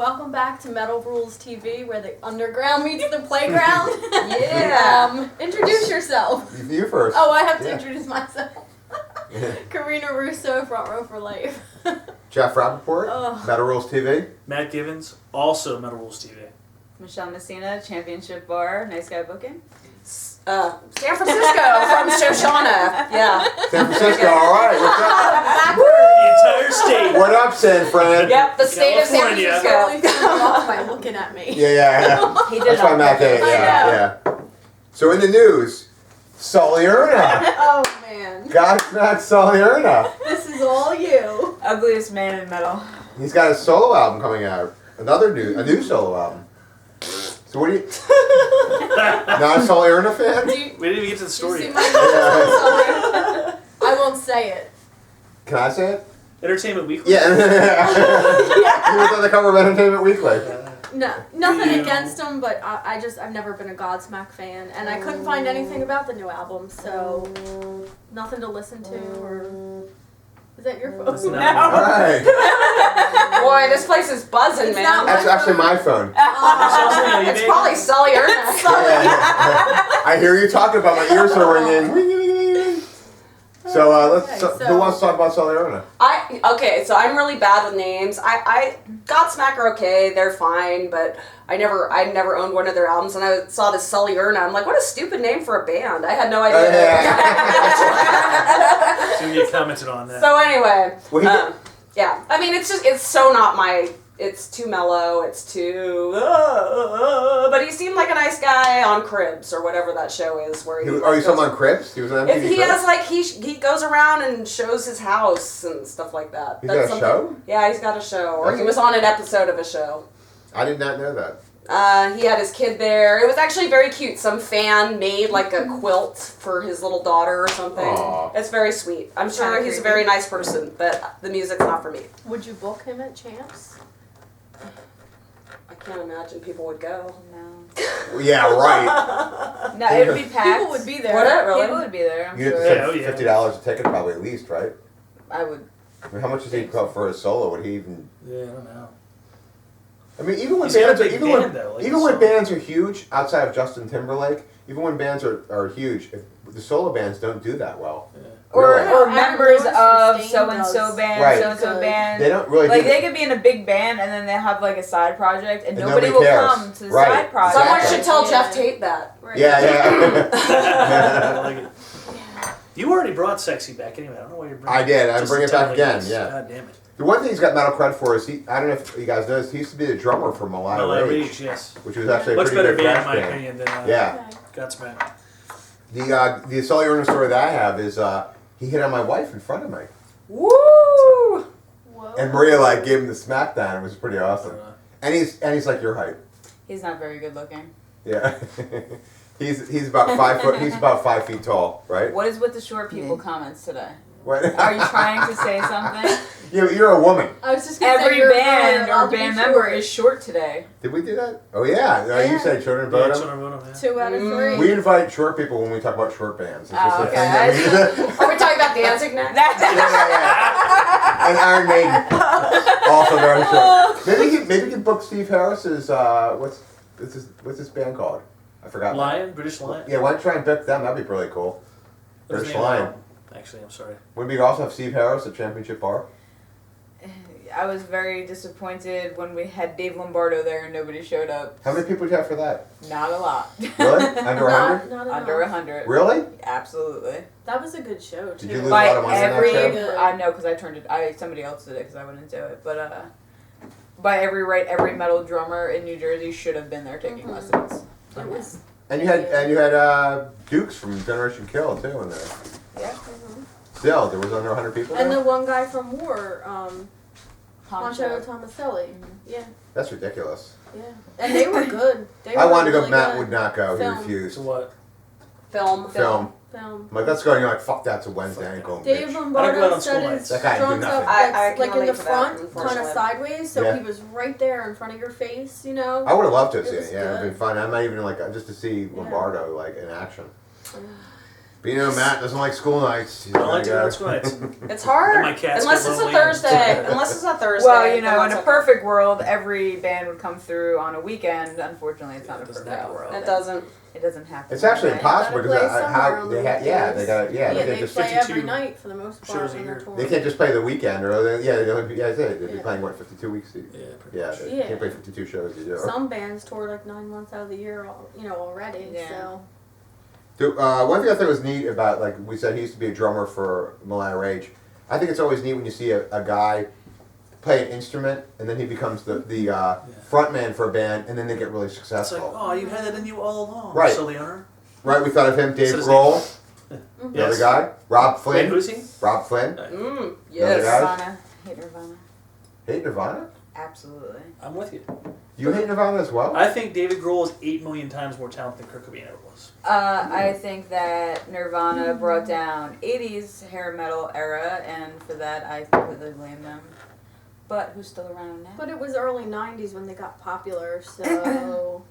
Welcome back to Metal Rules TV, where the underground meets the playground. Yeah. Introduce yourself. You first. Oh, I have to introduce myself. Karena, Russo, front row for life. Jeff Rappaport, Metal Rules TV. Matt Givens, also Metal Rules TV. Michelle Messina, Championship Bar, Nice Guy Booking. San Francisco from Shoshannah. Yeah. San Francisco, alright, what's up? The entire state. What up, San Fran? Yep, the state of San California. Only Francisco. thing I'm off by looking at me. Yeah. He did That's why on Matt did it, purpose. yeah. So in the news, SULLY ERNA. Oh man, Godsmack SULLY ERNA. this is all you. Ugliest man in metal. He's got a solo album coming out. A new solo album. So what do you... Not a SULLY ERNA fan? Do you, We didn't even get to the you story see yet. my I won't say it. Can I say it? Entertainment Weekly? Yeah. He was on the cover of Entertainment Weekly. No, nothing Yeah. against them, but I've never been a Godsmack fan, and I couldn't find anything about the new album, so nothing to listen to, or... Is that your phone? That's not- Alright. Boy, this place is buzzing, It's man. not That's actually my phone. It's probably Sully Erna. Yeah. I hear you talking about my ears are ringing. So who wants to talk about SULLY ERNA? Okay, so I'm really bad with names. I Godsmack are okay, they're fine, but I never owned one of their albums, and I saw this Sully Erna. I'm like, what a stupid name for a band. I had no idea. So you commented on that. So anyway, Well, yeah. I mean, it's so not my. It's too mellow. It's too. But he seemed like a nice guy on Cribs or whatever that show is. Where Are you someone on Cribs? He was on MTV If he Cribs? has like he goes around and shows his house and stuff like that. He's got a something- show? Yeah, he's got a show, or Does he he? was on an episode of a show. I did not know that. He had his kid there. It was actually very cute. Some fan made like a quilt for his little daughter or something. Aw. It's very sweet. I'm sure Kinda he's a creepy. very nice person, but the music's not for me. Would you book him at Champs? I can't imagine people would go. No. Yeah, right. No, it would be packed. People would be there. Would it really? People would be there, I'm You have sure. to Yeah, oh, spend yeah. $50 a ticket probably at least, right? I would. I mean, how much does he cost for a solo? Would he even... Yeah, I don't know. I mean, even when He's got a bands are, big even band, when, though, like even a when solo. bands are huge, outside of Justin Timberlake, even when bands are huge, if the solo bands don't do that well. Yeah. Or, Really. or Aaron members Lewis of from Stain so-and-so does band, Right. so-and-so good. band. They don't really Like, do they could be in a big band and then they have, like, a side project and And nobody nobody will cares. come to the Right. side project. Someone Exactly. should tell Yeah. Jeff Tate that. Right. Yeah, I yeah. like it. You already brought Sexy back anyway. I don't know why you're bringing I did. I'm just bringing it to tell back again, this. yeah. God damn it. The one thing he's got metal cred for is I don't know if you guys noticed, he used to be the drummer for Malaya Malaya Rage, Rage, yes. which was actually a Much pretty better good band in thrash my band. opinion than Yeah. Okay. Godsmack. The SULLY ERNA story that I have is he hit on my wife in front of me. Woo! Whoa. And Maria like gave him the smackdown. It was pretty awesome. Uh, And he's like your height. He's not very good looking. Yeah. he's about 5 foot. He's about 5 feet tall, right? What is with the short people comments today? What? Are you trying to say something? You're a woman. I was just gonna say Every you're band allowed or to be band member short. is short today. Did we do that? Oh yeah. You Yeah. said children yeah, bottom. Children of Bodom, yeah. 2 out of 3. We invite short people when we talk about short bands. It's just Oh, a okay. thing that we do. Are we talking about dancing now? Yeah. And Iron Maiden, also very short. Maybe we can book Steve Harris's. What's this band called? I forgot. Lion? British Lion? Yeah, why don't you try and book them? That'd be really cool. That was British the name of the Lion. album. Actually, I'm sorry. Wouldn't we also have Steve Harris at Championship Bar? I was very disappointed when we had Dave Lombardo there and nobody showed up. How many people did you have for that? Not a lot. Really? Under 100? Not Under enough. 100. Really? Absolutely. That was a good show too. Did you lose By a lot of money on that every, show? I know because I turned it. Somebody else did it because I wouldn't do it. But by every right, every metal drummer in New Jersey should have been there taking lessons. It was. And you had Dukes from Generation Kill too in there. Yeah. Still, there was under 100 people And there? the one guy from War, Poncho Poncho. Tomaselli. Yeah, That's ridiculous. yeah. And they were good. They I were wanted to go, really Matt good. would not go. Film. He refused. So what? Film. Film. Film. I'm like, let's go. And you're like, fuck, that's a Wednesday. I ain't going, Dave bitch. I don't go out Lombardo on school set nights. his That guy did drums nothing. up I like can in the relate to that, front, kind of unfortunately. sideways, so Yeah. he was right there in front of your face, you know. I would have loved to have It seen was it. Yeah, it'd good. been fun. I might even like just to see Lombardo like in action. But you know, Matt doesn't like school nights. He's I don't like like, to go to school nights. It's hard. And my cats Unless get it's a lonely. Thursday. Unless it's a Thursday. Well, then in that's a okay. perfect world, every band would come through on a weekend. Unfortunately, it's not a It doesn't perfect happen. world. It doesn't. It doesn't happen. It's actually that way. impossible Gotta because play how somewhere on they the have they weekends. got Yeah, they they just play 52 every night for the most part shows a when they're year. touring. they can't just play the weekend or that's it. They'd be Yeah. playing what 52 weeks. Yeah, pretty Yeah, much. they Yeah. can't play 52 shows a year. Some bands tour like 9 months out of the year, already. Yeah. So Dude, one thing I thought was neat about, like we said, he used to be a drummer for Malaya Rage. I think it's always neat when you see a guy play an instrument and then he becomes the front man for a band and then they get really It's like, successful. oh, you had that in you all along. Right. Sully Erna. Right? We thought of him, Dave Said his Grohl, the Yes. other guy, Rob Wait, Flynn. who's he? Rob Flynn. Mm, Yes. yes. Nirvana. Hate Nirvana. Hate Nirvana? Absolutely. I'm with you. You hate Nirvana as well? I think David Grohl is 8 million times more talented than Kurt Cobain ever was. I think that Nirvana brought down 80s hair metal era, and for that I completely blame them. But who's still around now? but it was early 90s when they got popular, so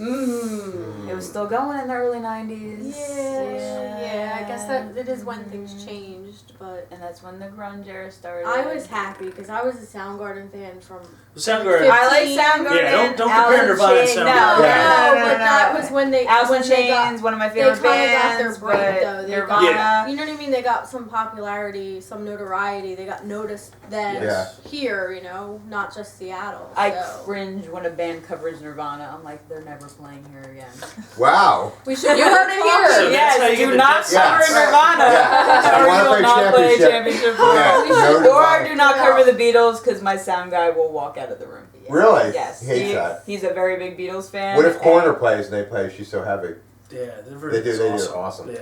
It was still going in the early 90s. yeah, I guess that it is when things changed, but And that's when the grunge era started. I was happy because I was a Soundgarden fan from Soundgarden. I like Soundgarden. Yeah, don't compare Alice Nirvana and Chains. Soundgarden. No, Yeah. no, but that was when they Alice when in they got, Chains, one of my they favorite kinda got their bands, break, but though. They Nirvana. Yeah. you know what I mean? They got some popularity, some notoriety. They got noticed then Yes. here, not just Seattle. I so. cringe when a band covers Nirvana. I'm like, they're never playing here again. Wow. We should. You heard it here. So that's how you Yes, get do the not Death cover Sentence. Nirvana. Yeah. Or I wanna you will play not play a championship. championship. Yeah, no Or Nirvana. do not cover the Beatles because my sound guy will walk out of the room. Really? Yes, He hates that. he's a very big Beatles fan. What if Corner and plays and they play She's So Heavy? Yeah, they're They do, awesome. awesome. Yeah,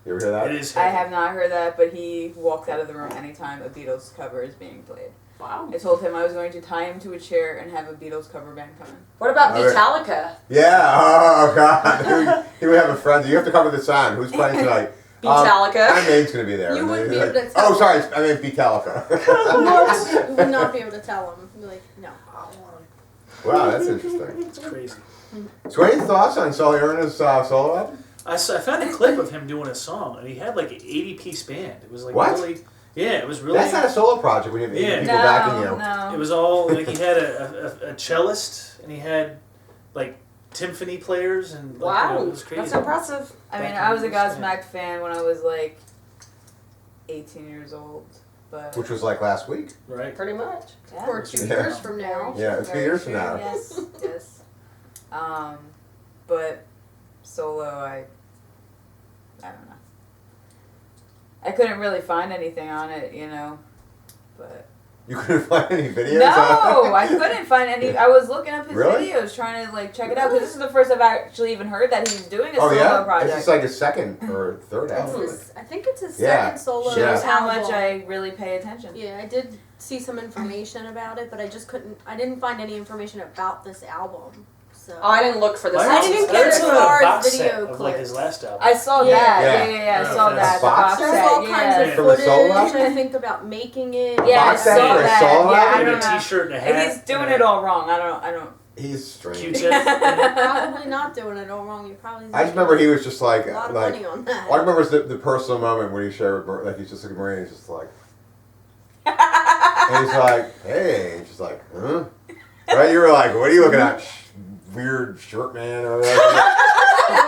You ever hear that? it is. I heavy. have not heard that, but he walks out of the room anytime a Beatles cover is being played. Wow. I told him I was going to tie him to a chair and have a Beatles cover band come in. What about Okay. Metallica? Yeah, oh god. He would have a friend. You have to cover the song. Who's playing tonight? Metallica. My name's gonna be there. You And wouldn't he's be able to tell. Oh, sorry, I meant Beatallica. You would not be able to tell them. Like, no. Wow, that's interesting. It's crazy. So, any thoughts on Sully Erna's solo album? I found a clip of him doing a song, and he had like an 80-piece band. It was like What? really, yeah, it was really. That's not a solo project when you have Yeah. people backing you. no. It was all like he had a cellist, and he had like timpani players, and like, Wow. it was crazy. That's impressive. I mean, Back I was a in the day. Godsmack fan when I was like 18 years old, but Which was like last week. Right. Pretty much. yeah. Or 2 Yeah. years from now. Yeah, it's 2 Very years from true, now. Yes, yes. But solo, I don't know. I couldn't really find anything on it, but You couldn't find any videos? no, I couldn't find any. I was looking up his Really? videos, trying to like check it out because this is the first I've actually even heard that he's doing a Oh solo yeah? project. It's just like a second or third It's album. his- I think it's his Yeah. second solo Shows Yeah. how much album. I really pay attention. Yeah, I did see some information about it, but I didn't find any information about this album. So Oh, I didn't look for this. Why I didn't didn't I get heard as something far about a as box video set of like his clips. last album. I saw Yeah. that. Yeah. Yeah. I Yeah. saw that. The Box box set? There's all set. kinds of Yeah. For the solo footage, album? I think, about making it. Yeah, I Box set saw for a that. solo Yeah, I album? don't With a know. t-shirt and a hat. He's doing and it all wrong. I don't. He's strange. Q-tip. Probably not doing it all wrong. You probably. I just remember he was just like, a lot of like money on that. all I remember is the personal moment when he shared with like he's just like Maria, he's just like, and he's like, hey, and she's like, huh? Right? You were like, what are you looking at? Weird shirt man or whatever.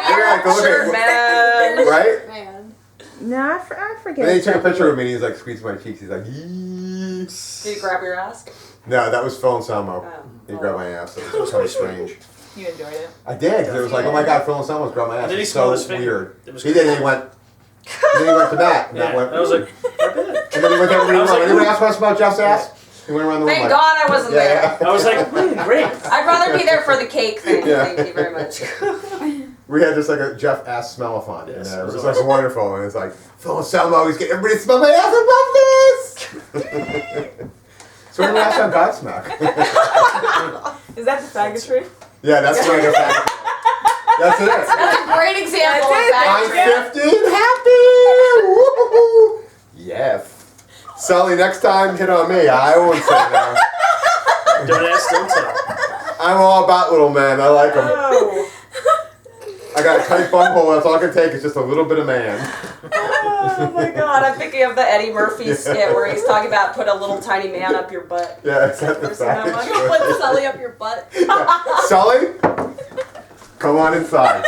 You're like, look Shirt at, man. right? Man. No, I forget. And then he took a picture of me and he's like squeezing my cheeks. He's like, yee. Did he grab your ass? No, that was Phil and Selmo. Oh. He grabbed my ass. It was kind of strange. You enjoyed it. I did. 'Cause it was like, oh my god, Phil and Selmo's grabbed my ass. And then he It's smelled so his finger. weird. It was He did. And he went. And then he went to Matt. And Yeah, Matt went. I was like, I bet. And then he went to everybody in the I was room. like, Anybody else want to smell Jeff's ass? He went around the room Thank like. God I wasn't there. Yeah. I was like, great. I'd rather be there for the cake thing. Yeah. Thank you very much. We had just like a Jeff ass smell-a-thon. Yes, and, it it was was like awesome. wonderful. And it's like, Phil and Selma always get everybody to smell my ass above this. So when last on Godsmack? Is that the faggotry? Yeah, that's what I go back. That's it. That's a great example of I'm that. 50 and happy! Woo-hoo-hoo. Yes. Sully, next time hit on me. I won't say no. Don't ask, don't tell. I'm all about little men. I like them. Oh. I got a tight bunghole. That's all I can take. It's just a little bit of man. Oh my god, I'm thinking of the Eddie Murphy skit where he's talking about put a little tiny man up your butt. Yeah, it's at the Ever seen that back. one? Put Sully up your butt. Yeah. Sully, come on inside.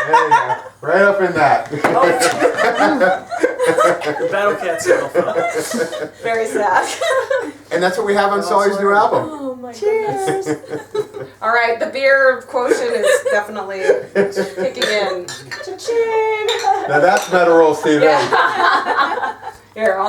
There you go. Right up in that. The Battle Cat cell phone. Very sad. And that's what we have on Sully's new album. Oh my Cheers. goodness. All right, the beer quotient is definitely kicking in. Cha-ching. Now that's metal roll, Steven. Yeah. Here, I'll